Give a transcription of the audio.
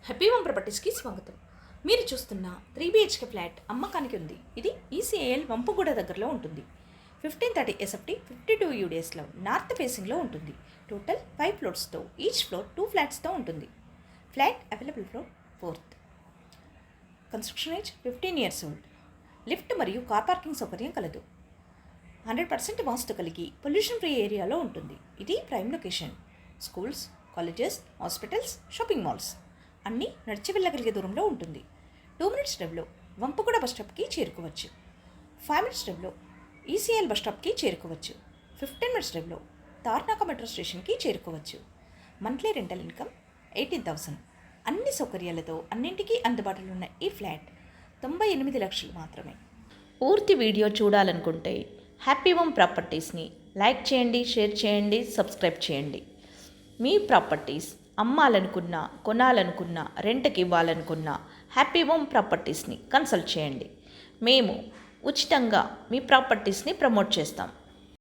Happy home ప్రాపర్టీస్కి స్వాగతం. మీరు చూస్తున్న 3 BHK ఫ్లాట్ అమ్మకానికి ఉంది. ఇది ECIL వంపుగూడ దగ్గరలో ఉంటుంది. 1530 SFT 52 UDSలో నార్త్ ఫేసింగ్లో ఉంటుంది. టోటల్ 5 ఫ్లోర్స్తో ఈచ్ ఫ్లోర్ 2 ఫ్లాట్స్తో ఉంటుంది. Flat available floor 4th. Construction age 15 years old. Lift మరియు కార్ పార్కింగ్ సౌకర్యం కలదు. 100% వాస్తు కలిగి పొల్యూషన్ ఫ్రీ ఏరియాలో ఉంటుంది. ఇది prime location. Schools, colleges, hospitals, shopping malls అన్నీ నడిచి వెళ్ళగలిగే దూరంలో ఉంటుంది. 2 minutes డ్రైవ్లో వంపుగూడ బస్ స్టాప్కి చేరుకోవచ్చు. 5 minutes డ్రైవ్లో ECIL బస్ స్టాప్కి చేరుకోవచ్చు. 15 minutes డ్రైవ్లో తార్నాక మెట్రో స్టేషన్కి చేరుకోవచ్చు. Monthly rental income 18,000. అన్ని సౌకర్యాలతో అన్నింటికీ అందుబాటులో ఉన్న ఈ ఫ్లాట్ 98 లక్షలు మాత్రమే. పూర్తి వీడియో చూడాలనుకుంటే హ్యాపీ హోమ్ ప్రాపర్టీస్ని లైక్ చేయండి, షేర్ చేయండి, సబ్స్క్రైబ్ చేయండి. మీ ప్రాపర్టీస్ అమ్మాలనుకున్నా, కొనాలనుకున్నా, రెంట్కి ఇవ్వాలనుకున్నా హ్యాపీ హోమ్ ప్రాపర్టీస్ని కన్సల్ట్ చేయండి. మేము ఉచితంగా మీ ప్రాపర్టీస్ని ప్రమోట్ చేస్తాం.